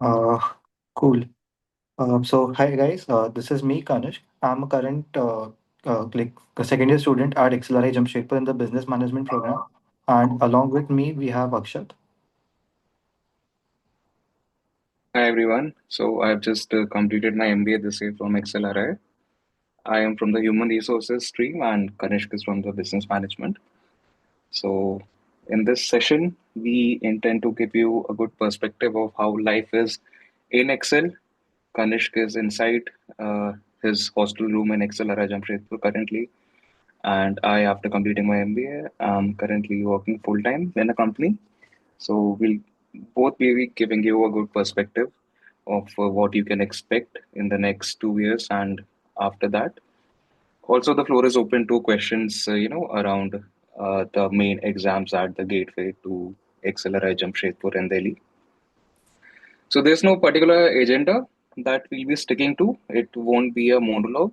Uh, cool. So hi guys, this is me, Kanish. I'm a current like a second year student at XLRI Jamshedpur in the business management program, and along with me we have Akshat. Hi everyone. So I've just completed my MBA this year from XLRI. I am from the Human Resources stream and Kanishk is from the Business Management. So in this session, we intend to give you a good perspective of how life is in Excel. Kanishk is inside uh, his hostel room in XLRI Jamshedpur currently, and I, after completing my MBA, am currently working full time in a company. So we'll both be giving you a good perspective of what you can expect in the next 2 years and after that. Also, the floor is open to questions, around the main exams at the gateway to XLRI Jamshedpur and Delhi. So there's no particular agenda that we'll be sticking to. It won't be a monologue.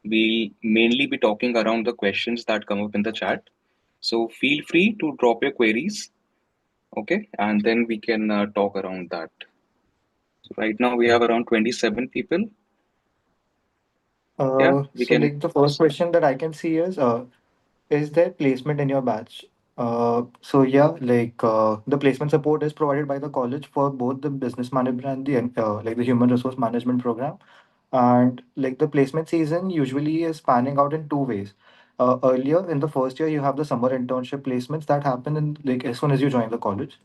We'll mainly be talking around the questions that come up in the chat. So feel free to drop your queries, okay, and then we can talk around that. So right now we have around 27 people. Yeah, we So can like the first start. question that I can see is there placement in your batch? So yeah, the placement support is provided by the college for both the business management and the human resource management program. And like the placement season usually is panning out in two ways. Earlier in the first year, you have the summer internship placements that happen in like as soon as you join the college.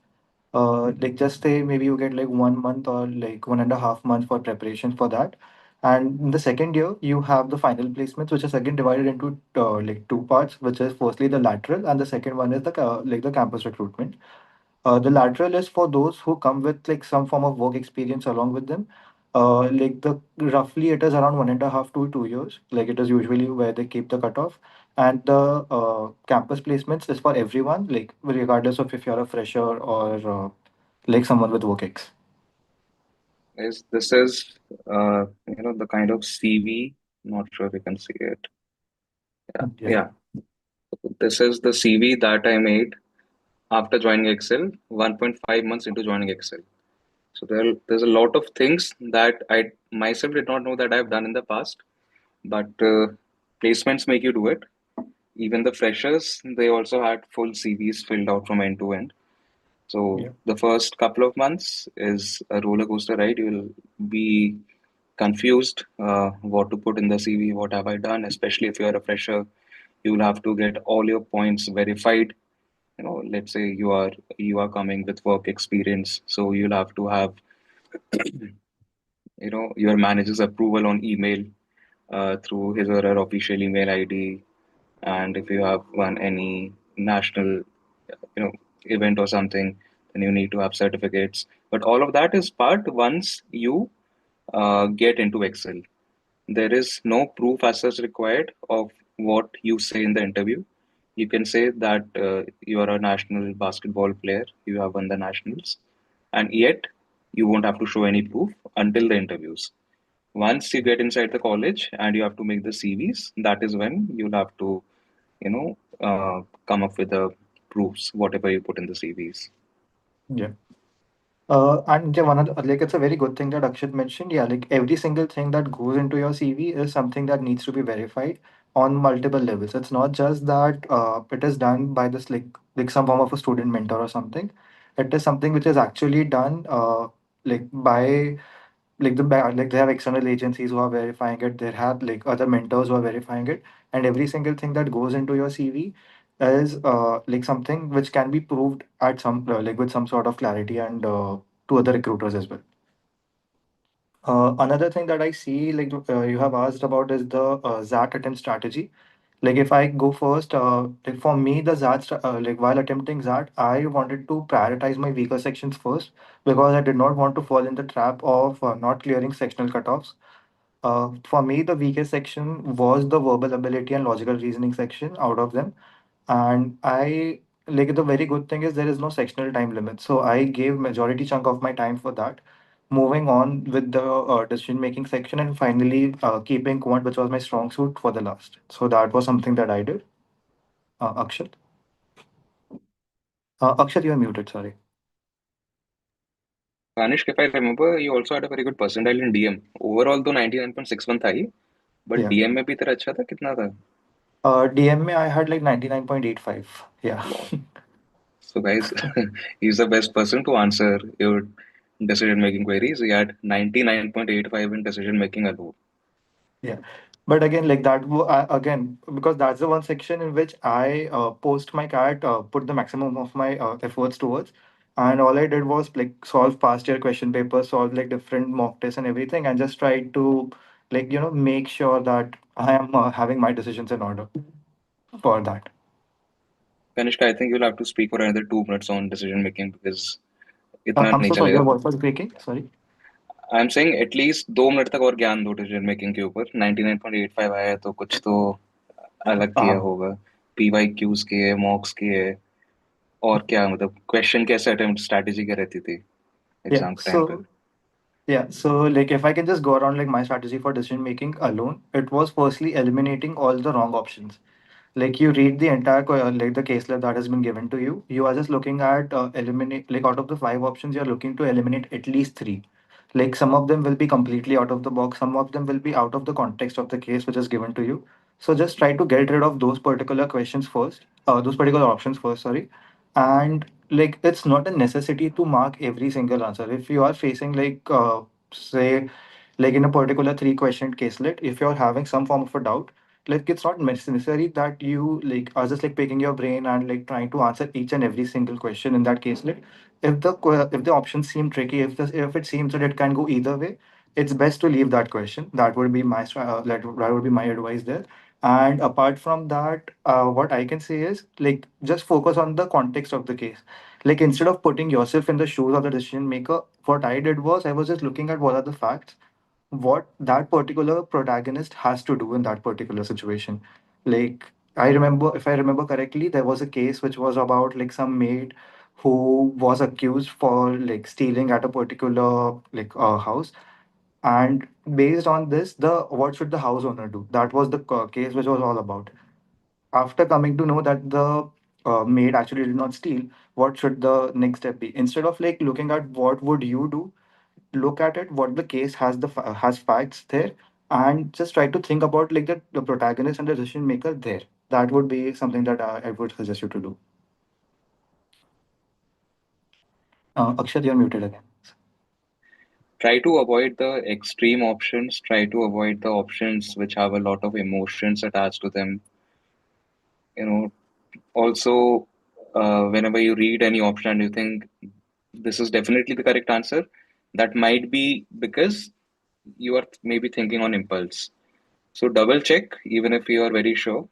Like just say maybe you get like 1 month or like 1.5 months for preparation for that. And in the second year, you have the final placements, which is again divided into like two parts, which is firstly the lateral, and the second one is the campus recruitment. The lateral is for those who come with like some form of work experience along with them. Like the roughly it is around 1.5 to 2 years. Like it is usually where they keep the cutoff. And the campus placements is for everyone, like regardless of if you're a fresher or like someone with work ex. Is this is the kind of CV. Not sure if you can see it. Yeah, Yeah. yeah. This is the CV that I made after joining Excel. 1.5 months into joining Excel. So there's a lot of things that I myself did not know that I've done in the past, but placements make you do it. Even the freshers, they also had full CVs filled out from end to end. So Yeah. the first couple of months is a roller coaster ride. You'll be confused what to put in the CV, what have I done, especially if you're a fresher. You'll have to get all your points verified. Let's say you are coming with work experience, so you'll have to have your manager's approval on email through his or her official email ID, and if you have won any national you know event or something, then you need to have certificates. But all of that is part once you get into Excel. There is no proof as such required of what you say in the interview. You can say that you are a national basketball player, you have won the nationals, and yet you won't have to show any proof until the interviews. Once you get inside the college and you have to make the CVs, that is when you'll have to, come up with the proofs, whatever you put in the CVs. Yeah. And yeah, one of the, like it's a very good thing that Akshat mentioned. Yeah, like every single thing that goes into your CV is something that needs to be verified on multiple levels. It's not just that it is done by this like some form of a student mentor or something. It is something which is actually done like by like they have external agencies who are verifying it. They have like other mentors who are verifying it, and every single thing that goes into your CV is like something which can be proved at some like with some sort of clarity and to other recruiters as well. Another thing that I see, like you have asked about, is the ZAT attempt strategy. Like if I go first, like for me, the like while attempting ZAT, I wanted to prioritize my weaker sections first because I did not want to fall in the trap of not clearing sectional cutoffs. For me, the weakest section was the verbal ability and logical reasoning section out of them. And I like the very good thing is there is no sectional time limit. So I gave majority chunk of my time for that. Moving on with the decision making section and finally keeping quant, which was my strong suit for the last. So that was something that I did. Akshat. Akshat, you are muted. Sorry. Kanishk, if I remember, you also had a very good percentile in DM. Overall, though 99.61 था ही, but Yeah. DM में भी तेरा अच्छा था, कितना था? DMA I had like 99.85. Yeah. Wow. So guys, he's the best person to answer your decision making queries. He had 99.85 in decision making alone. Yeah, but again, like that, again, because that's the one section in which I post my cat, put the maximum of my efforts towards, and all I did was like solve past year question papers, solve like different mock tests and everything, and just try to like make sure that I am having my decisions in order for that. Kanishka, I think you'll have to speak for another 2 minutes on decision making because इतना I'm नहीं so sorry, your चलेगा. voice was breaking. Sorry. I am saying at least 2 minute तक और ज्ञान दो decision making के ऊपर. 99.85 आया है तो कुछ तो अलग किया Uh, होगा. पीवाई क्यूज के है, मॉक्स के है, और क्या मतलब क्वेश्चन कैसे अटेम्प्ट स्ट्रैटेजी क्या रहती थी yeah. एग्जाम के टाइम पे? Yeah, so like if I can just go around like my strategy for decision making alone, it was firstly eliminating all the wrong options. Like you read the entire like the case lab that has been given to you. You are just looking at eliminate like out of the five options, you are looking to eliminate at least three. Like some of them will be completely out of the box, some of them will be out of the context of the case which is given to you. So just try to get rid of those particular questions first, those particular options first, sorry. And like it's not a necessity to mark every single answer. If you are facing like say like in a particular three question caselet, if you're having some form of a doubt, like it's not necessary that you like are just like picking your brain and like trying to answer each and every single question in that caselet. If the options seem tricky, if it seems that it can go either way, it's best to leave that question. That would be that would be my advice there. And apart from that, what I can say is like just focus on the context of the case. Like instead of putting yourself in the shoes of the decision maker, what I did was I was just looking at what are the facts, what that particular protagonist has to do in that particular situation. Like I remember, if I remember correctly, there was a case which was about like some maid who was accused for like stealing at a particular like house, and based on this, the what should the house owner do? That was the case which was all about. After coming to know that the maid actually did not steal, what should the next step be? Instead of like looking at what would you do, look at it what the case has has facts there, and just try to think about like the protagonist and the decision maker there. That would be something that I would suggest you to do. Akshat, you're muted again. Try to avoid the extreme options, try to avoid the options which have a lot of emotions attached to them. You know, also, whenever you read any option and you think this is definitely the correct answer, that might be because you are maybe thinking on impulse. So double check even if you are very sure.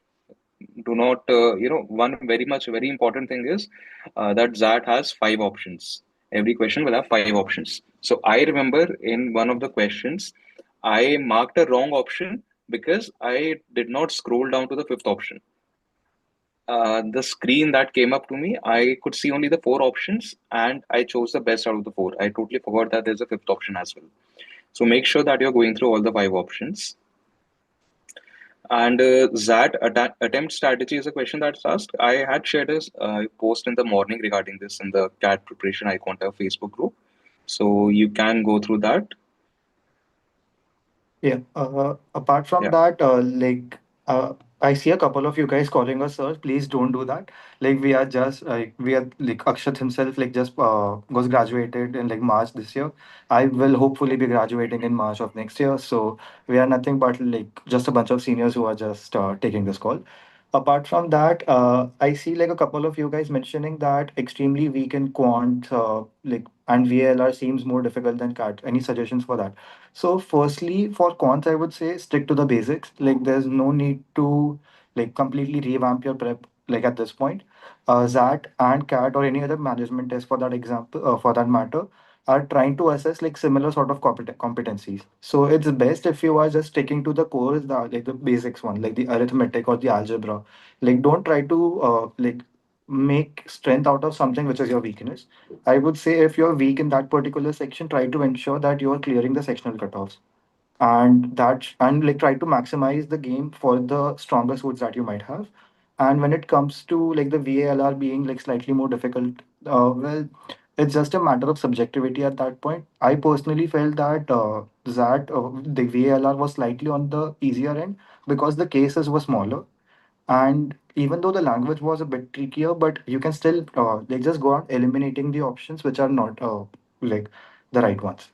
Do not, one very important thing is that XAT has five options. Every question will have five options. So I remember in one of the questions, I marked a wrong option because I did not scroll down to the fifth option. The screen that came up to me, I could see only the four options and I chose the best out of the four. I totally forgot that there's a fifth option as well. So make sure that you're going through all the five options. And attempt strategy is a question that's asked. I had shared a post in the morning regarding this in the CAT preparation iQuanta Facebook group. So you can go through that. Yeah. Apart from Yeah. that, I see a couple of you guys calling us sir. Please don't do that. Like we are just like we are like Akshat himself like just was graduated in like March this year. I will hopefully be graduating in March of next year. So we are nothing but like just a bunch of seniors who are just taking this call. Apart from that, I see like a couple of you guys mentioning that extremely weak in quant, and VALR seems more difficult than CAT. Any suggestions for that? So, firstly, for quants, I would say stick to the basics. Like, there's no need to like completely revamp your prep. Like at this point, ZAT and CAT or any other management test for that example, for that matter, are trying to assess like similar sort of competencies. So it's best if you are just sticking to the core, like the basics one, like the arithmetic or the algebra. Like, don't try to make strength out of something which is your weakness. I would say if you're weak in that particular section, try to ensure that you are clearing the sectional cutoffs, and like try to maximize the game for the stronger suits that you might have. And when it comes to like the VALR being like slightly more difficult, well, it's just a matter of subjectivity at that point. I personally felt that the VALR was slightly on the easier end because the cases were smaller, and even though the language was a bit trickier, but you can still like just go on eliminating the options which are not like the right ones.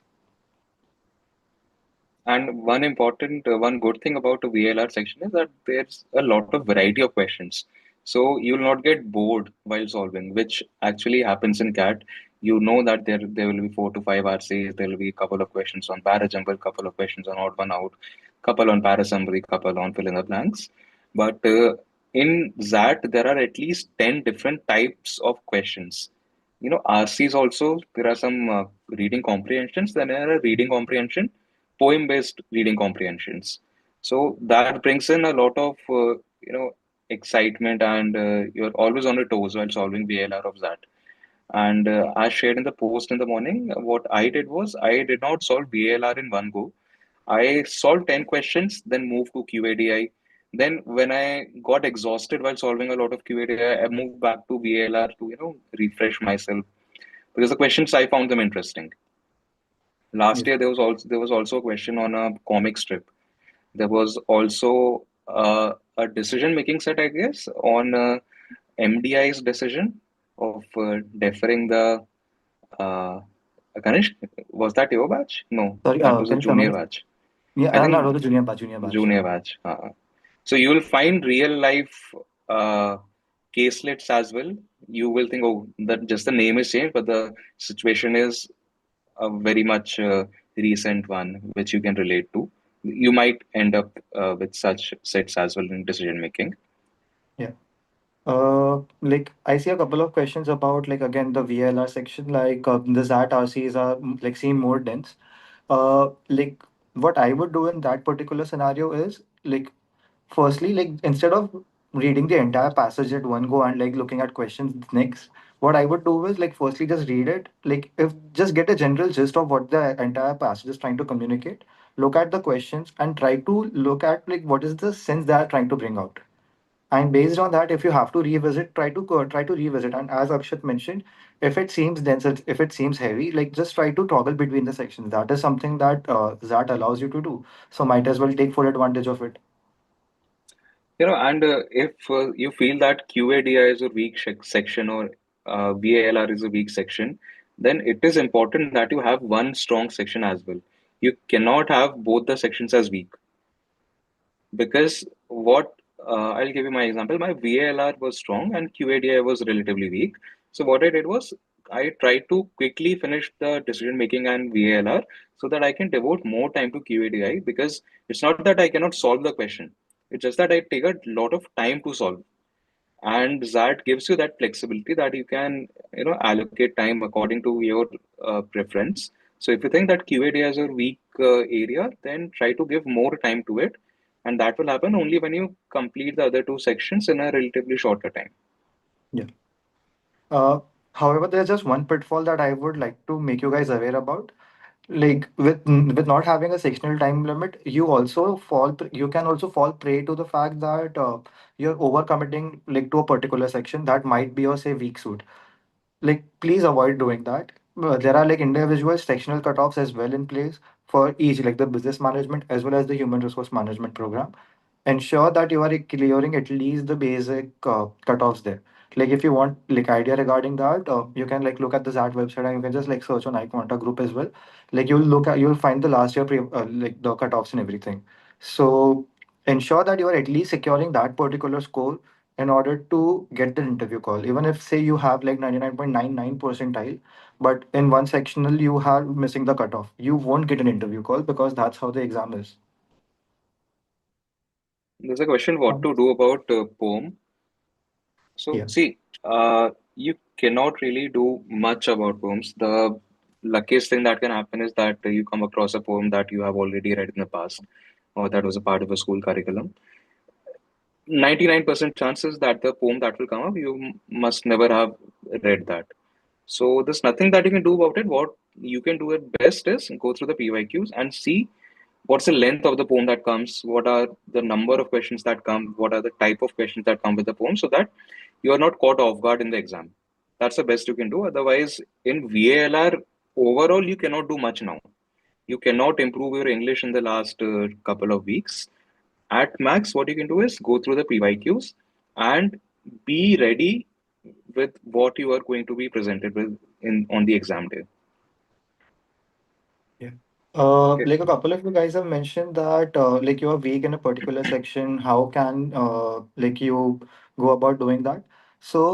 And one good thing about the VLR section is that there's a lot of variety of questions. So you'll not get bored while solving, which actually happens in CAT. You know that there will be 4 to 5 RCs, there will be a couple of questions on parajumble, couple of questions on odd one out, couple on parasummary, couple on fill in the blanks. But in XAT, there are at least 10 different types of questions. RCs also, there are some reading comprehensions, then there are reading comprehension, poem based reading comprehensions. So that brings in a lot of excitement, and you're always on your toes while solving VLR of that. And as shared in the post in the morning, what I did was I did not solve VLR in one go. I solved 10 questions, then moved to QADI. Then when I got exhausted while solving a lot of QADI, I moved back to VLR to refresh myself, because the questions I found them interesting. Last Yes. year there was also a question on a comic strip. There was also a decision making set, I guess, on MDI's decision of deferring the uh, Ganesh. Was that your batch? No, Sorry, that was a can you come junior again? batch. Yeah, I no, think the junior batch. junior batch. So you will find real life caselets as well. You will think, oh, that just the name is changed, but the situation is a very much recent one which you can relate to. You might end up with such sets as well in decision making. Yeah. Like I see a couple of questions about like again the VLR section, like the ZAT RCs are like seem more dense. Like what I would do in that particular scenario is like firstly, like instead of reading the entire passage at one go and like looking at questions next, what I would do is like firstly just read it, like if just get a general gist of what the entire passage is trying to communicate, look at the questions and try to look at like what is the sense they are trying to bring out. And based on that, if you have to revisit, try to revisit. And as Akshat mentioned, if it seems dense, if it seems heavy, like just try to toggle between the sections. That is something that ZAT allows you to do. So might as well take full advantage of it. And if you feel that QADI is a weak section, or VALR is a weak section, then it is important that you have one strong section as well. You cannot have both the sections as weak, because what I'll give you my example. My VALR was strong and QADI was relatively weak. So what I did was I tried to quickly finish the decision making and VALR so that I can devote more time to QADI, because it's not that I cannot solve the question. It's just that I take a lot of time to solve, and that gives you that flexibility that you can allocate time according to your preference. So if you think that QAD is a weak area, then try to give more time to it, and that will happen only when you complete the other two sections in a relatively shorter time. Yeah. Uh, However, there's just one pitfall that I would like to make you guys aware about. Like with not having a sectional time limit, you can also fall prey to the fact that you're overcommitting like to a particular section that might be your say weak suit. Like please avoid doing that. There are like individual sectional cutoffs as well in place for each, like the business management as well as the human resource management program. Ensure that you are clearing at least the basic cutoffs there. Like if you want like idea regarding that, you can like look at the ZAT website and you can just like search on iQuanta group as well. Like you'll find the last year like the cutoffs and everything. So ensure that you are at least securing that particular score in order to get the interview call. Even if say you have like 99.99 percentile, but in one sectional you are missing the cutoff, you won't get an interview call because that's how the exam is. There's a question what Um, to do about poem. So yeah. see, you cannot really do much about poems. The luckiest thing that can happen is that you come across a poem that you have already read in the past, or that was a part of a school curriculum. 99% chances that the poem that will come up, you must never have read that. So there's nothing that you can do about it. What you can do at best is go through the PYQs and see what's the length of the poem that comes, what are the number of questions that come, what are the type of questions that come with the poem, so that you are not caught off guard in the exam. That's the best you can do. Otherwise, in VALR, overall, you cannot do much now. You cannot improve your English in the last couple of weeks. At max, what you can do is go through the PYQs and be ready with what you are going to be presented with in on the exam day. Yeah. Okay. Like a couple of you guys have mentioned that like you are weak in a particular section. How can like you go about doing that? So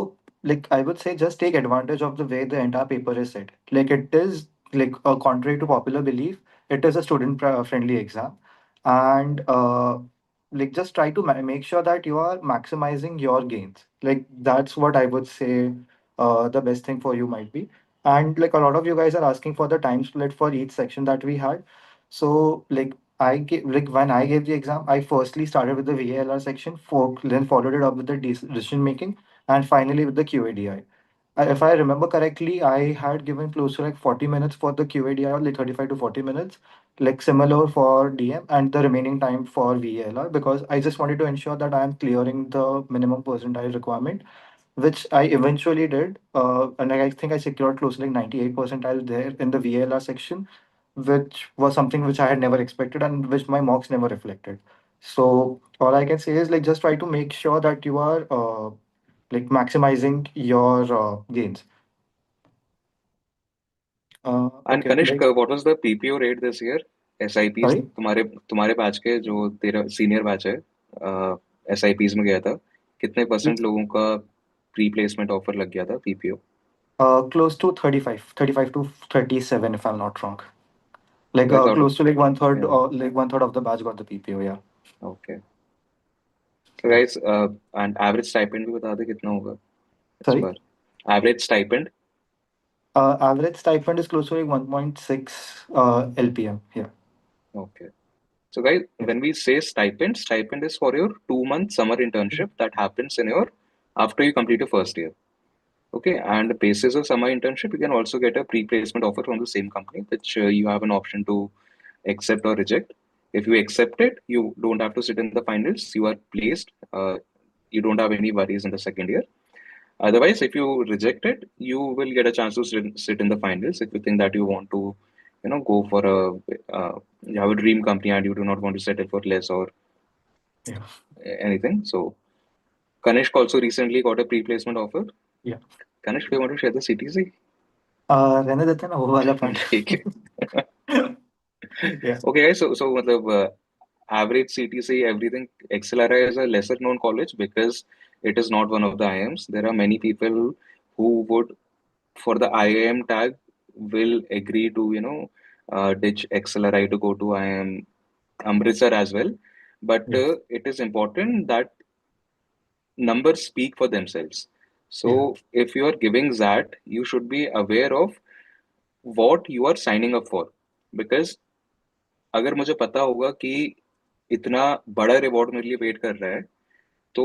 like I would say just take advantage of the way the entire paper is set. Like it is like contrary to popular belief, it is a student friendly exam, and like just try to make sure that you are maximizing your gains. Like that's what I would say. The best thing for you might be, and like a lot of you guys are asking for the time split for each section that we had. So like like when I gave the exam, I firstly started with the VALR section, then followed it up with the decision making, and finally with the QADI. If I remember correctly, I had given close to like 40 minutes for the QADI, or like 35 to 40 minutes, like similar for DM, and the remaining time for VALR, because I just wanted to ensure that I am clearing the minimum percentile requirement, which I eventually did. And I think I secured close to like 98 percentile there in the VLR section, which was something which I had never expected and which my mocks never reflected. So all I can say is like just try to make sure that you are like maximizing your gains. And Okay, Kanishk, like what was the PPO rate this year? SIPs sorry. तुम्हारे तुम्हारे batch के जो तेरा senior batch है SIPs में गया था कितने परसेंट लोगों का प्री प्लेसमेंट ऑफर लग गया था PPO? Close to 35 to 37 if I'm not wrong. Like Guys out of close to like one third, yeah, or like one third of the batch got the PPO. Yeah. okay. So Yeah. guys, and average stipend भी बता दे कितना होगा इस Sorry. Bar? Average stipend? Average stipend is close to like 1.6 LPM. Yeah. Okay. So guys, Yes. when we say stipend, stipend is for your 2 month summer internship that happens in your after you complete your first year. Okay, and the basis of summer internship, you can also get a pre-placement offer from the same company, which you have an option to accept or reject. If you accept it, you don't have to sit in the finals. You are placed. You don't have any worries in the second year. Otherwise, if you reject it, you will get a chance to sit in the finals if you think that you want to, go for you have a dream company and you do not want to settle for less or Yeah. anything. So, Kanishk also recently got a pre-placement offer. Yeah. Kanishk, do you want to share the CTC? रहने देते हैं ना वो वाला part. ठीक है. Yeah. Okay, guys, so मतलब average CTC, everything, XLRI is a lesser known college because it is not one of the IIMs. There are many people who would, for the IIM tag, will agree to, ditch XLRI to go to IIM Amritsar as well. But Yes. it is important that numbers speak for themselves. Yeah. So if you are giving that, you should be aware of what you are signing up for. Because अगर मुझे पता होगा कि इतना बड़ा reward मेरे लिए wait कर रहा है तो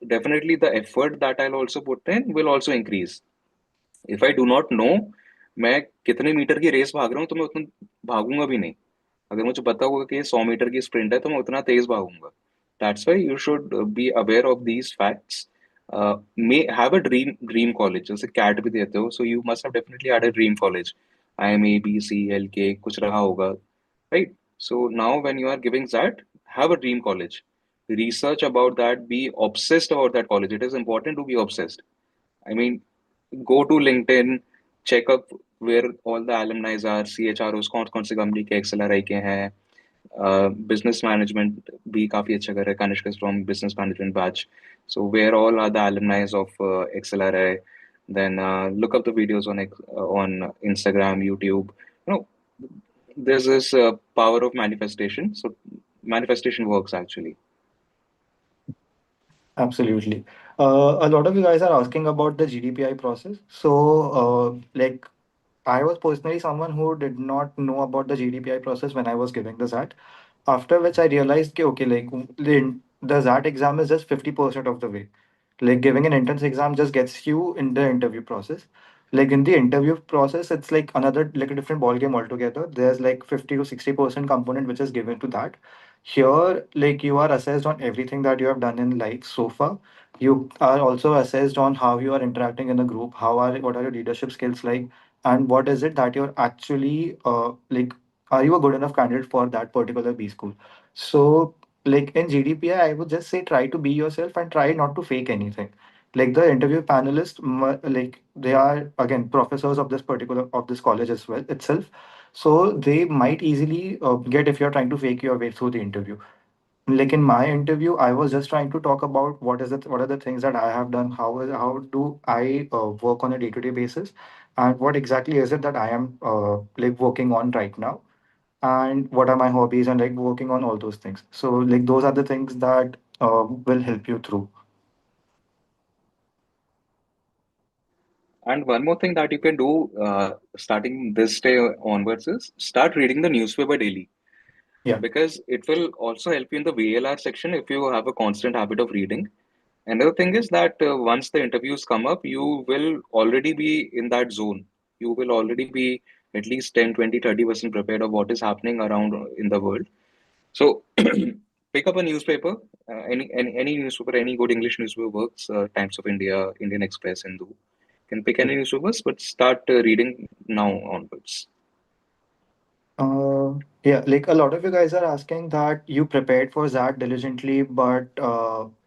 definitely the effort that I also put in will also increase if I do not know मैं कितने मीटर की रेस भाग रहा हूँ तो मैं उतना भागूंगा भी नहीं अगर मुझे पता होगा कि ये 100 मीटर की स्प्रिंट है तो मैं उतना तेज भागूंगा that's why you should be aware of these facts may have a dream college जैसे कैट भी देते हो so you must have definitely had a dream college IMABCLK कुछ रहा होगा right? So now when you are giving that, have a dream college. Research about that, be obsessed about that college. It is important to be obsessed. I mean, go to LinkedIn, check up where all the alumni are, CHROs, कौन से company के XLRI के हैं, business management भी काफी अच्छा कर रहा है. Kanishk is from business management batch. So where all are the alumni of XLRI? Then look up the videos on Instagram, YouTube. You know, there's this power of manifestation. So manifestation works actually. Absolutely. A lot of you guys are asking about the GDPI process. So, like, I was personally someone who did not know about the GDPI process when I was giving the ZAT. After which I realized, कि, okay, like, the ZAT exam is just 50% of the way. Like, giving an entrance exam just gets you in the interview process. Like, in the interview process, it's like another, like, a different ball game altogether. There's like 50 to 60% component which is given to that. Here, like, you are assessed on everything that you have done in life so far. You are also assessed on how you are interacting in a group, what are your leadership skills like, and what is it that you're actually like, are you a good enough candidate for that particular B school? So like in GDPI, I would just say try to be yourself and try not to fake anything. Like the interview panelists, like they are again professors of this college as well itself, so they might easily get if you're trying to fake your way through the interview. Like in my interview, I was just trying to talk about what are the things that I have done, how do I work on a day-to-day basis, and what exactly is it that I am like working on right now, and what are my hobbies, and like working on all those things. So like those are the things that will help you through. And one more thing that you can do starting this day onwards is start reading the newspaper daily, Yeah. because it will also help you in the VLR section if you have a constant habit of reading. Another thing is that once the interviews come up, you will already be in that zone. You will already be at least 10, 20, 30% prepared of what is happening around in the world. So pick up a newspaper, any newspaper, any good English newspaper works, Times of India, Indian Express, Hindu. Can pick any newspapers, but start reading now onwards. Yeah, like a lot of you guys are asking that you prepared for that diligently, but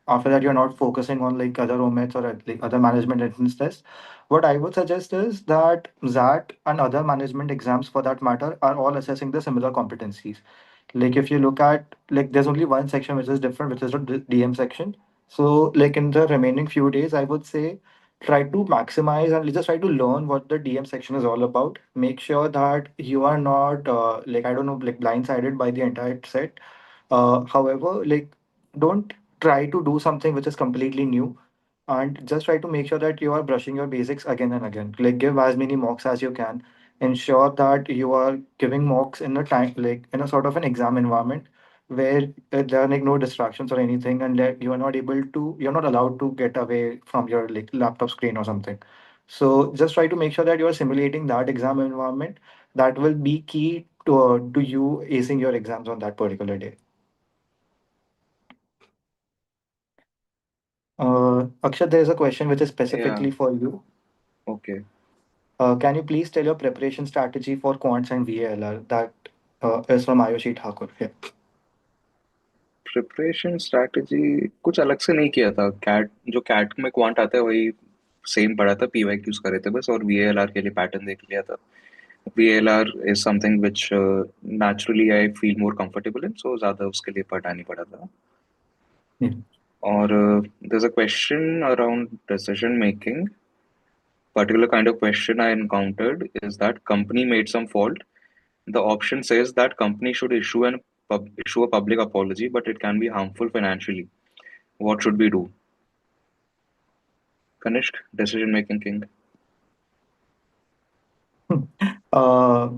after that you're not focusing on like other OMETs or like other management entrance tests. What I would suggest is that that and other management exams for that matter are all assessing the similar competencies. Like if you look at like there's only one section which is different, which is the DM section. So like in the remaining few days, I would say try to maximize and just try to learn what the DM section is all about. Make sure that you are not like I don't know like blindsided by the entire set. However, like don't try to do something which is completely new, and just try to make sure that you are brushing your basics again and again. Like give as many mocks as you can. Ensure that you are giving mocks in a time like in a sort of an exam environment where there are like no distractions or anything, and that you're not allowed to get away from your like laptop screen or something. So just try to make sure that you are simulating that exam environment. That will be key to you acing your exams on that particular day. Akshat, there is a question which is Yeah. specifically for you. Okay. Can you please tell your preparation strategy for quants and VALR? That is from Ayushi Thakur. Yeah. Preparation strategy कुछ अलग से नहीं किया था। Cat जो cat में quant आता है वही सेम पढ़ा था, पीवाईक्यूज करे थे बस, और वीएलआर के लिए पैटर्न देख लिया था। VLR is something which naturally I feel more comfortable in, so ज्यादा उसके लिए पढ़ा नहीं पड़ा था। Yeah. और there's a question around decision making. Particular kind of question I encountered is that company made some fault. The option says that company should issue a public apology, but it can be harmful financially. What should we do? Kanishk, decision making king. uh,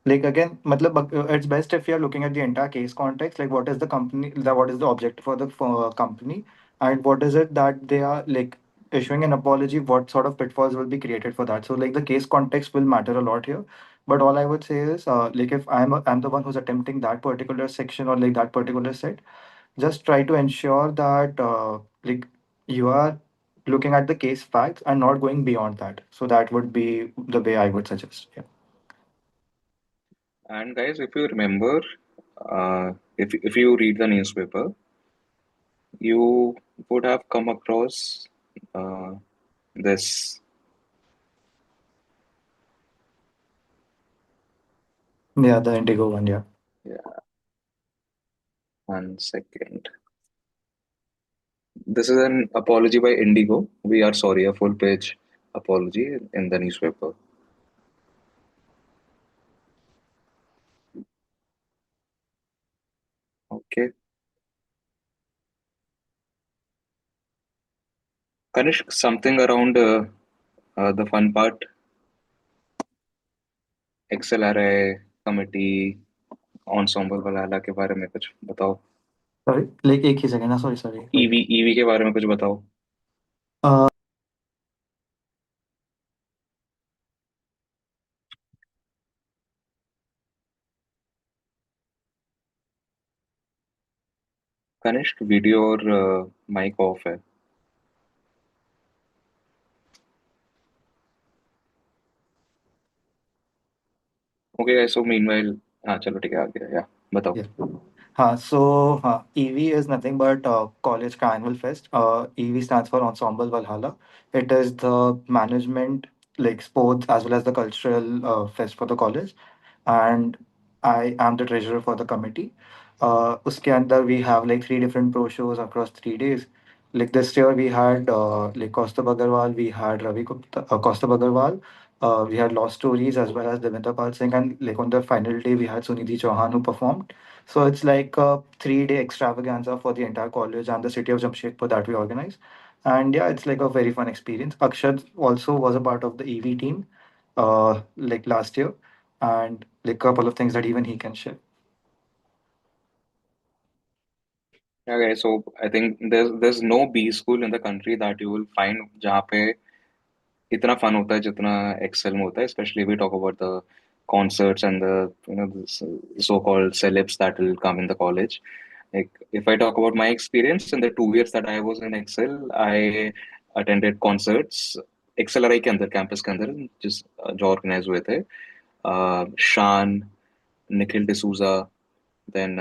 like again, matlab, it's best if you're looking at the entire case context, like what is the objective for the company, and what is it that they are like issuing an apology, what sort of pitfalls will be created for that. So like the case context will matter a lot here. But all I would say is, like if I'm the one who's attempting that particular section or like that particular set, just try to ensure that like you are looking at the case facts and not going beyond that. So that would be the way I would suggest. Yeah. And guys, if you remember, if you read the newspaper, you would have come across uh, this. Yeah, the Indigo one. Yeah. Yeah, 1 second. This is an apology by Indigo. We are sorry, a full page apology in the newspaper. Okay. Kanishk, something around the fun part, XLRI committee, ensemble वाला के बारे में कुछ बताओ। Sorry, like एक ही second. Sorry, sorry. Wait. EV के बारे में कुछ बताओ। Uh, कनिष्क वीडियो और माइक ऑफ है। ओके गाइस, सो मीनवाइल, हाँ चलो ठीक है, आ गया या बताओ। Yeah. EV is nothing but college का annual fest. EV stands for Ensemble Valhalla. It is the management, like sports as well as the cultural fest for the college. And I am the treasurer for the committee. उसके अंदर we have like three different pro shows across 3 days. Like this year we had like Kaustubh Agarwal, we had Ravi Gupta, Kaustubh Agarwal, we had Lost Stories as well as Devendra Pal Singh, and like on the final day we had Sunidhi Chauhan who performed. So it's like a 3 day extravaganza for the entire college and the city of Jamshedpur that we organize. And yeah, it's like a very fun experience. Akshat also was a part of the EV team like last year, and like a couple of things that even he can share. Okay, so I think there's no B school in the country that you will find जहाँ पे इतना fun होता है जितना Excel में होता है, especially we talk about the concerts and the so-called celebs that will come in the college. Like if I talk about my experience in the 2 years that I was in Excel, I attended concerts XLRI के अंदर, campus के अंदर जो organise हुए थे. शान, Nikhil D'Souza, then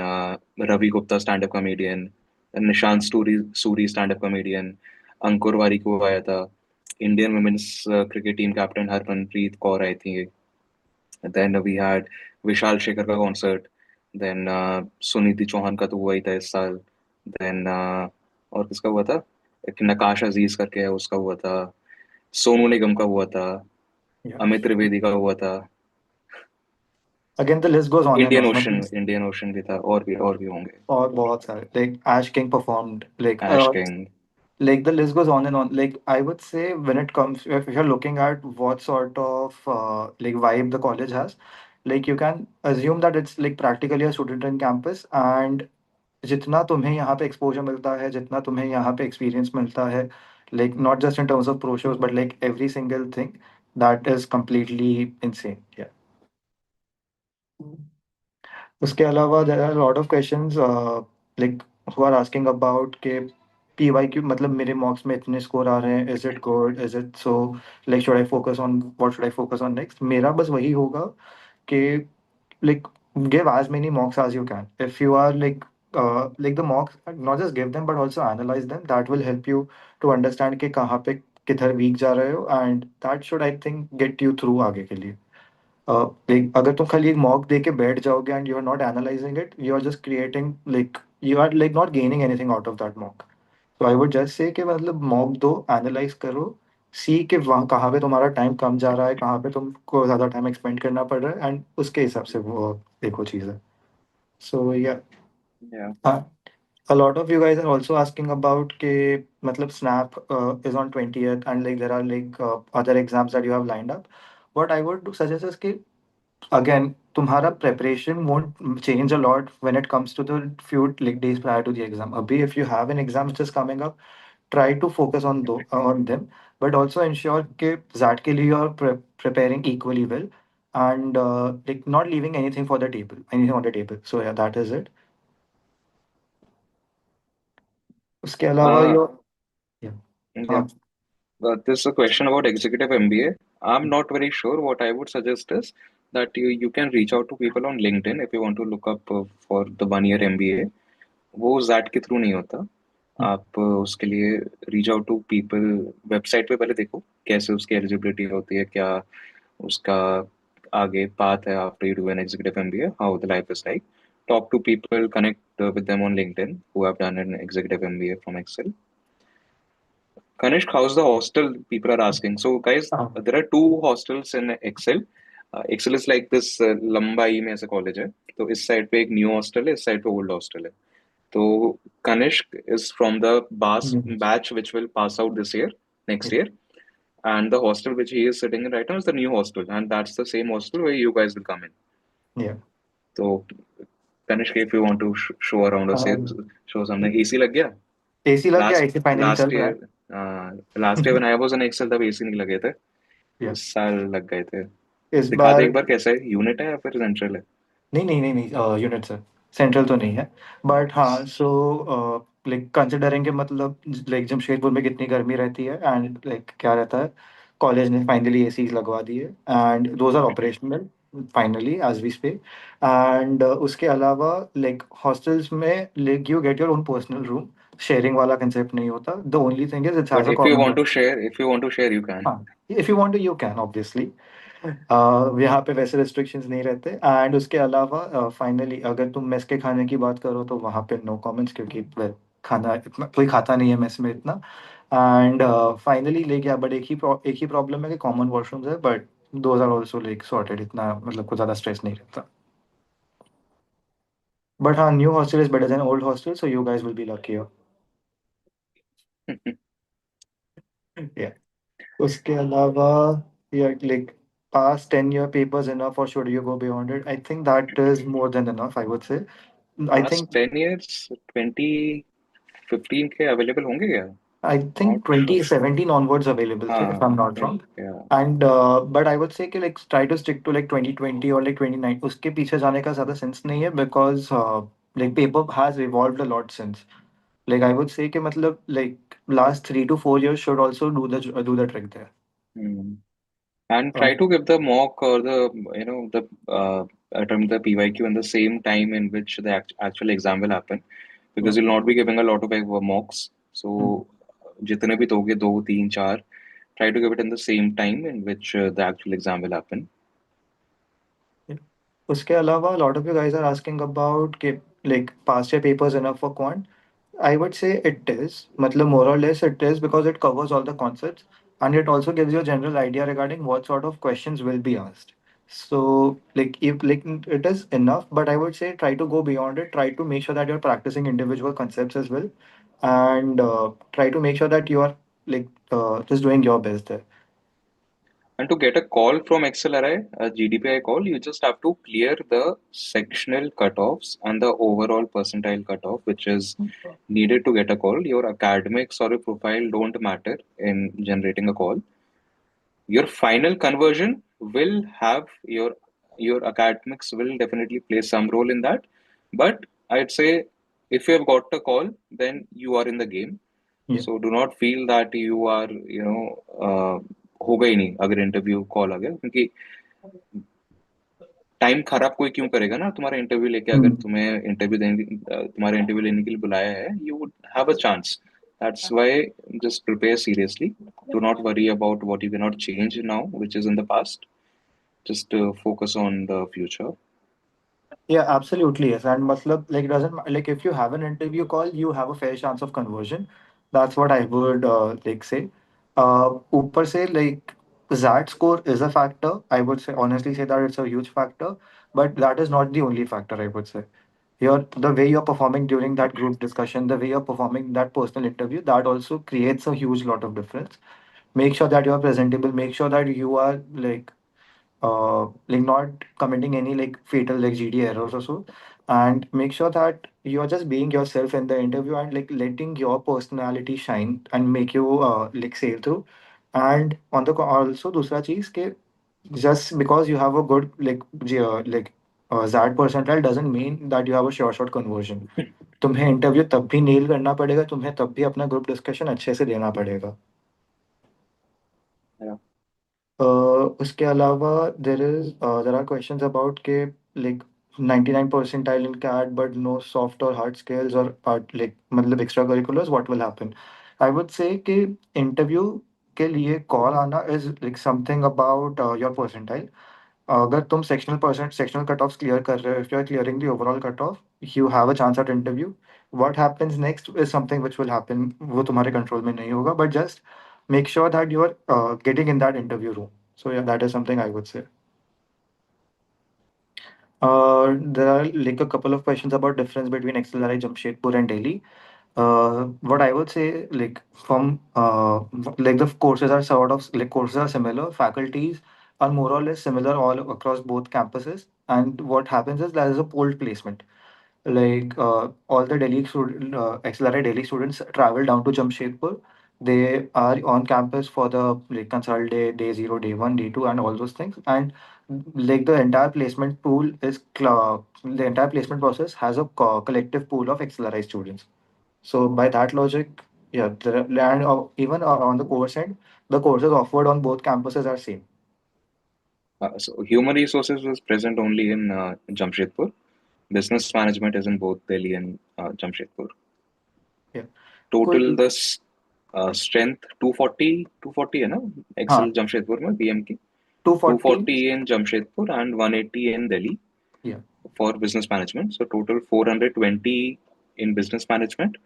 Ravi Gupta, stand-up comedian, then Nishant Suri, stand-up comedian, Ankur Warikoo आया था, Indian women's cricket team captain Harmanpreet Kaur आई थी, then we had Vishal Shekhar का concert, then सुनीति चौहान का तो हुआ ही था इस साल, then और किसका हुआ था, एक नकाश अजीज करके है उसका हुआ था, सोनू निगम का हुआ था, Yeah. अमित त्रिवेदी का हुआ था, Again, the list goes on and Indian on. Ocean मतलब इंडियन ओशन भी था, और भी होंगे. और बहुत सारे like Ash King performed Ash King. like the list goes on and on. Like I would say when it comes if you're looking at what sort of like vibe the college has, like you can assume that it's like practically a student in campus, and जितना तुम्हें यहाँ पे exposure मिलता है, जितना तुम्हें यहाँ पे एक्सपीरियंस मिलता है, like not just in terms of pro shows but like every single thing, that is completely insane. Yeah. उसके अलावा there are a lot of questions like who are asking about के PYQ मतलब मेरे मॉक्स में इतने score आ रहे हैं, is it good, is it so, like should I focus on, what should I focus on next. मेरा बस वही होगा कि like give as many mocks as you can. If you are like the mocks, not just give them but also analyze them. That will help you to understand कि कहाँ पे किधर week जा रहे हो, and that should I think get you through आगे के लिए. Like अगर तुम खाली एक मॉक दे के बैठ जाओगे and you are not analyzing it, you are just creating like you are like not gaining anything out of that mock. So I would just say कि मतलब मॉक दो, एनालाइज करो, सी कि वहाँ कहाँ पे तुम्हारा टाइम कम जा रहा है, कहाँ पे तुमको ज़्यादा टाइम एक्सपेंड करना पड़ रहा है, एंड उसके हिसाब से वो देखो चीज़ है. सो या Yeah. a lot of you guys are also asking about के मतलब snap is on 20th and like there are like other exams that you have lined up. What I would suggest is कि again तुम्हारा preparation won't change a lot when it comes to the few like days prior to the exam. अभी if you have an exam which is coming up, try to focus on them, but also ensure कि that के लिए you are preparing equally well, and like not leaving anything on the table. So yeah, that is it. उसके अलावा Uh, यो yeah. yeah. हाँ. This is a question about executive MBA. I'm not very sure. What I would suggest is that you can reach out to people on LinkedIn if you want to look up for the 1 year MBA. वो XAT के through नहीं होता. आप उसके लिए reach out to people, website पे पहले देखो कैसे उसकी एलिजिबिलिटी होती है, क्या उसका आगे पाथ है after you do an executive MBA, how the life is like. Talk to people, connect with them on LinkedIn who have done an executive MBA from Excel. Kanishk, how's the hostel? People are asking. So, guys, हाँ. there are two hostels in Excel. Excel is like this लंबाई में ऐसा college है. तो इस side पे एक new hostel है, इस साइड पे ओल्ड हॉस्टल है. तो Kanishk is from the Yes. batch which will pass out this year, next Yeah. year, and the hostel which he is sitting in right now is the new hostel, and that's the same hostel where you guys will come in. Yeah. So, Kanishk, if you want to show around or say show something, AC लग गया. AC लग गया, Last AC finally चल last रहा year, last year when I was in Excel तब AC नहीं लगे थे. है. इस साल लग गए थे. इस दिखा दे बार एक बार कैसा है, यूनिट है या फिर सेंट्रल है. नहीं नहीं नहीं नहीं, यूनिट सर, सेंट्रल तो नहीं है. बट हाँ, सो लाइक कंसिडरिंग के मतलब लाइक जमशेदपुर में कितनी गर्मी रहती है एंड लाइक क्या रहता है, कॉलेज ने फाइनली एसी लगवा दी है and those are operational. Finally as we speak. And उसके अलावा लाइक हॉस्टल्स में like you get your own personal room. Sharing वाला कंसेप्ट नहीं होता. The only thing is it's has But a if you common. want to share, if you want to share, you can. हाँ, if you want to you can obviously. यहाँ पे वैसे restrictions नहीं रहते. And उसके अलावा फाइनली अगर तुम मेस के खाने की बात करो तो वहाँ पे नो कमेंट्स, क्योंकि well, खाना इतना कोई खाता नहीं है मेस में इतना. एंड फाइनली ले गया, बट एक ही प्रॉब्लम है कि कॉमन वॉशरूम्स है, but those are also like sorted. इतना मतलब कुछ ज़्यादा स्ट्रेस नहीं रहता. बट हाँ, new hostel is better than old hostel, so you guys will be lucky. या उसके अलावा या like past 10-year papers enough or should you go beyond it? I think that is more than enough, I would say. I Past think 10 years, 2015 के available होंगे क्या? I Not think sure. 2017 onwards available थे, if I'm हाँ, not right. wrong. Yeah. And but I would say कि like try to stick to like 2020 or like 29. उसके पीछे जाने का ज़्यादा sense नहीं है, because like paper has evolved a lot since. Like I would say कि मतलब like last 3 to 4 years should also do the trick there. Hmm. And Uh, try to give the mock or the the attempt the PYQ in the same time in which the actual exam will happen, yeah. because you'll not be giving a lot of mocks. So जितने भी दोगे दो तीन चार, try to give it in the same time in which the actual exam will happen. Yeah. उसके अलावा lot of you guys are asking about कि like past year papers enough for quant. I would say it is. मतलब more or less it is, because it covers all the concepts and it also gives you a general idea regarding what sort of questions will be asked. So like if like it is enough, but I would say try to go beyond it. Try to make sure that you're practicing individual concepts as well, and try to make sure that you are like just doing your best there. And to get a call from XLRI, a GDPI call, you just have to clear the sectional cutoffs and the overall percentile cutoff, which is needed to get a call. Your academics or your profile don't matter in generating a call. Your final conversion will have your academics will definitely play some role in that. But I'd say if you have got a call, then you are in the game. Yeah. So do not feel that you are, होगा ही नहीं अगर interview call आ गया, क्योंकि time खराब कोई क्यों करेगा ना तुम्हारा इंटरव्यू लेके. अगर Hmm. तुम्हें इंटरव्यू देने तुम्हारे इंटरव्यू लेने के लिए बुलाया है, you would have a chance. That's why just prepare seriously. Do not worry about what you can not change now which is in the past. Just focus on the future. Yeah, absolutely, yes. And matlab, like, doesn't like if you have an interview call, you have a fair chance of conversion. That's what I would like say. Upar se like that score is a factor. I would say honestly say that it's a huge factor, but that is not the only factor. I would say the way you're performing during that group discussion, the way you're performing in that personal interview, that also creates a huge lot of difference. Make sure that you're presentable. Make sure that you are like not committing any like fatal like GD errors or so, and make sure that you're just being yourself in the interview and like letting your personality shine and make you like sail through. And on the also दूसरा चीज के just because you have a good Z percentile doesn't mean that you have a sure shot conversion. तुम्हें interview तब भी nail करना पड़ेगा, तुम्हें तब भी अपना ग्रुप डिस्कशन अच्छे से देना पड़ेगा. Yeah. उसके अलावा there are questions about के like 99 percentile in CAT but no soft or hard skills or part like मतलब extracurriculars, what will happen? I would say कि interview के लिए call आना is like something about your percentile. अगर तुम sectional cut off clear कर रहे हो, if you are clearing the overall cut off, you have a chance at interview. What happens next is something which will happen, वो तुम्हारे control में नहीं होगा, but just make sure that you are getting in that interview room. So yeah that is something I would say. There are like a couple of questions about difference between XLRI Jamshedpur and Delhi. What I would say, like from like the courses are sort of like courses are similar, faculties are more or less similar all across both campuses, and what happens is there is a pooled placement. Like all the XLRI Delhi students travel down to Jamshedpur. They are on campus for the like consult day, day zero, day one, day two, and all those things. And like the entire placement process has a collective pool of XLRI students. So by that logic, yeah, even on the course end, the courses offered on both campuses are same. So human resources was present only in Jamshedpur. Business management is in both Delhi and Jamshedpur. Yeah. Total Cool. the strength 240 है ना हाँ, Excel Jamshedpur में BM की 240. 240 in Jamshedpur and 180 in Delhi Yeah. for business management. So total 420 in business management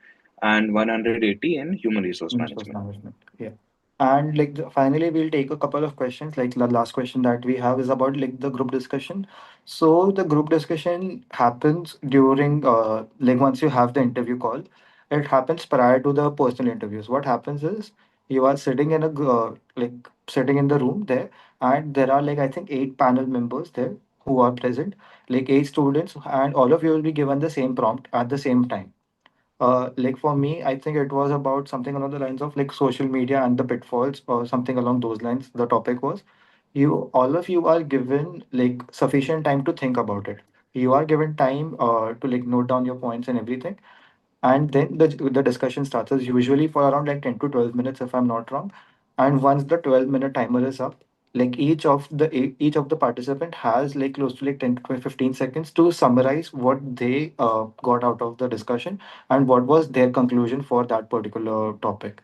and 180 in human resource Resource management. management. Yeah. And like finally, we'll take a couple of questions. Like the last question that we have is about like the group discussion. So the group discussion happens during like once you have the interview call, it happens prior to the personal interviews. What happens is you are sitting in a like sitting in the room there, and there are like I think 8 panel members there who are present, like 8 students, and all of you will be given the same prompt at the same time. Like for me, I think it was about something along the lines of like social media and the pitfalls, or something along those lines. The topic was you, all of you are given like sufficient time to think about it. You are given time to like note down your points and everything, and then the discussion starts as usually for around like 10 to 12 minutes if I'm not wrong. And once the 12-minute timer is up, like each of the participant has like close to like 10 to 15 seconds to summarize what they got out of the discussion and what was their conclusion for that particular topic.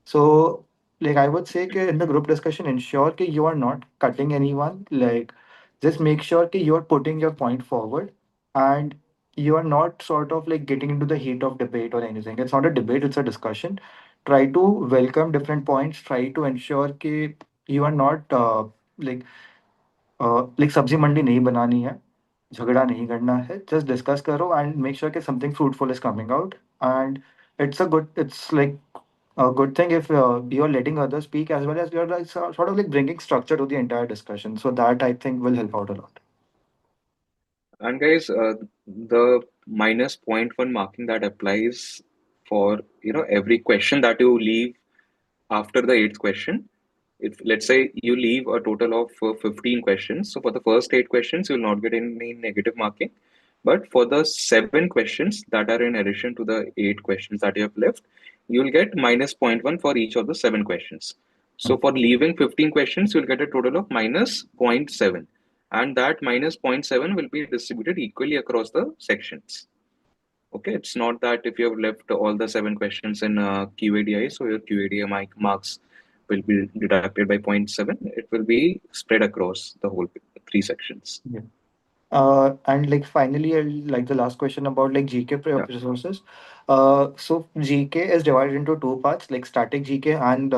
So, like I would say, कि in the group discussion, ensure that you are not cutting anyone. Like, just make sure that you are putting your point forward, and you are not sort of like getting into the heat of debate or anything. It's not a debate; it's a discussion. Try to welcome different points. Try to ensure that you are not like like सब्जी मंडी नहीं बनानी है, झगड़ा नहीं करना है. Just discuss करो and make sure that something fruitful is coming out. And it's like a good thing if you're letting others speak as well as you're like sort of like bringing structure to the entire discussion. So that I think will help out a lot. And guys, the minus point one marking that applies for every question that you leave after the eighth question. If let's say you leave a total of 15 questions, so for the first 8 questions, you will not get any negative marking. But for the 7 questions that are in addition to the 8 questions that you have left, you will get minus zero point 0.1 for each of the 7 questions. So for leaving 15 questions, you'll get a total of minus zero point 0.7. And that minus zero point 0.7 will be distributed equally across the sections. Okay, it's not that if you have left all the 7 questions in QADI, so your QADI marks will be deducted by zero point 0.7. It will be spread across the whole 3 sections. Yeah. And like finally, like the last question about like GK Yeah. resources. So GK is divided into 2 parts, like static GK and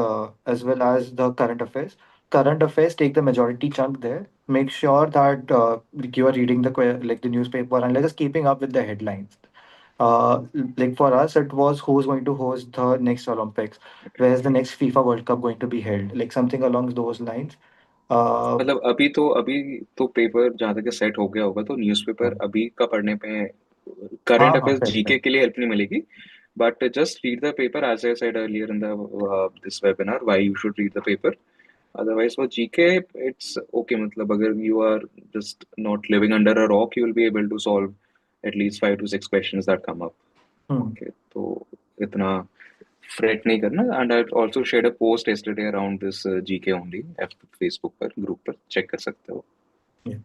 as well as the current affairs. Current affairs take the majority chunk there. Make sure that like you are reading like the newspaper and like just keeping up with the headlines. Like for us, it was who's going to host the next Olympics, where's the next FIFA World Cup going to be held, like something along those lines. Uh, मतलब अभी तो paper जहाँ तक set हो गया होगा तो newspaper अभी का पढ़ने पे करंट हाँ हाँ, अफेयर्स fair, जीके fair. के लिए हेल्प नहीं मिलेगी but just read the paper as I said earlier in the this webinar why you should read the paper otherwise for GK it's okay मतलब अगर you are just not living under a rock you will be able to solve at least 5 to 6 questions that come up. Hmm. Okay, तो इतना freight नहीं करना and I also shared a post yesterday around this GK only Facebook पर group पर check कर सकते हो. Yeah.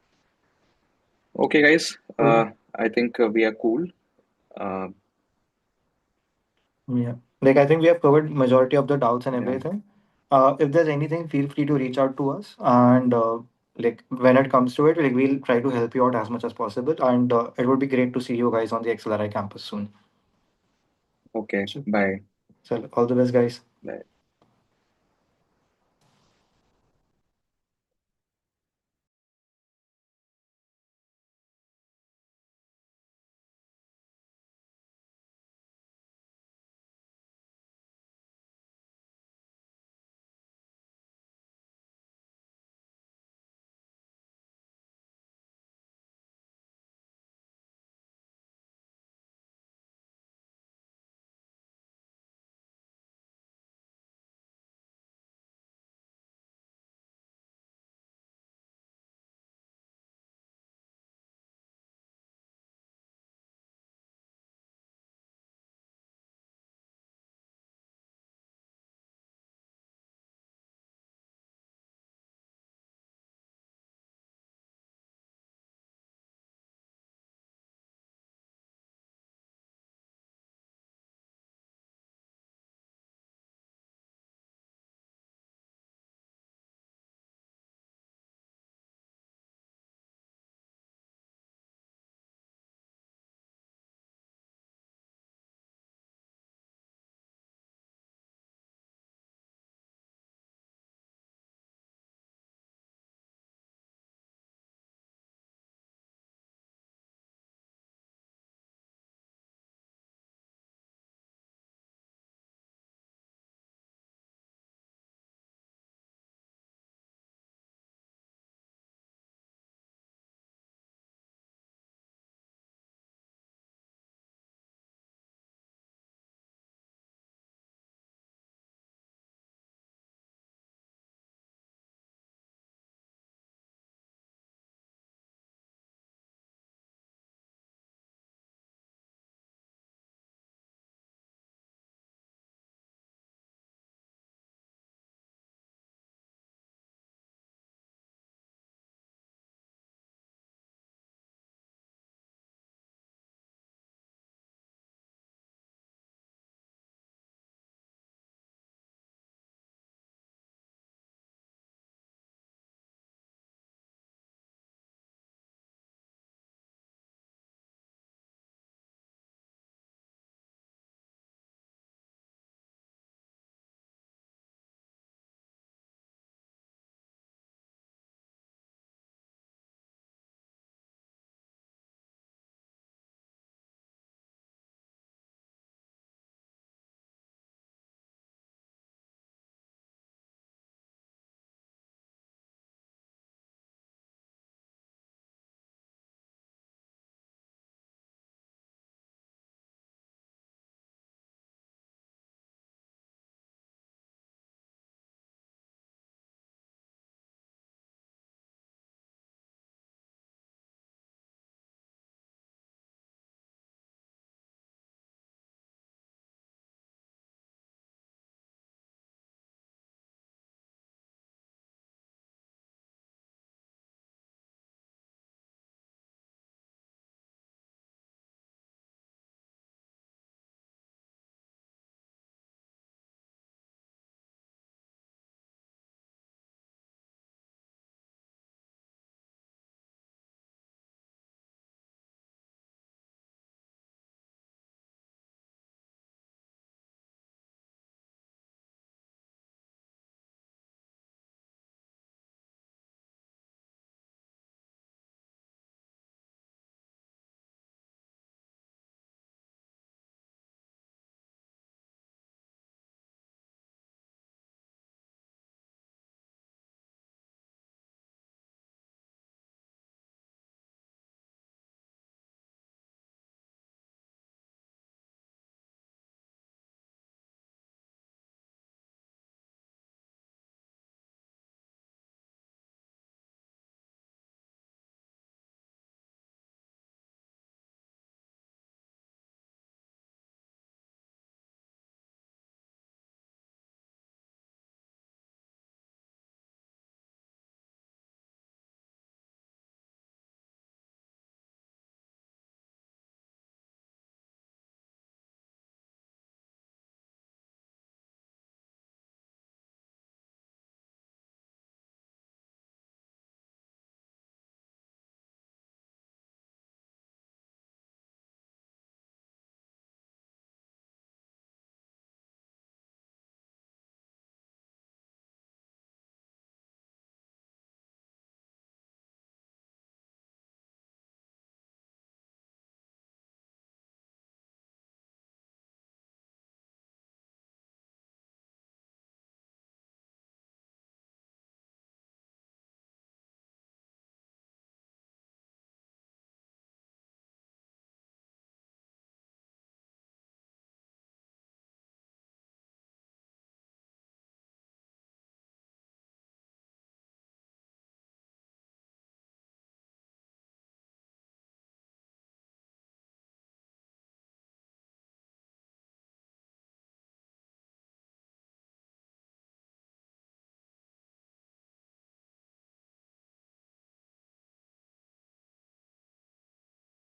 Okay guys, Cool. I think we are cool. uh, Yeah. Like I think we have covered majority of the doubts and yeah, everything. If there's anything, feel free to reach out to us. And like when it comes to it, like we'll try to help you out as much as possible. And it would be great to see you guys on the XLRI campus soon. okay, Sure. bye. So all the best, guys. Bye.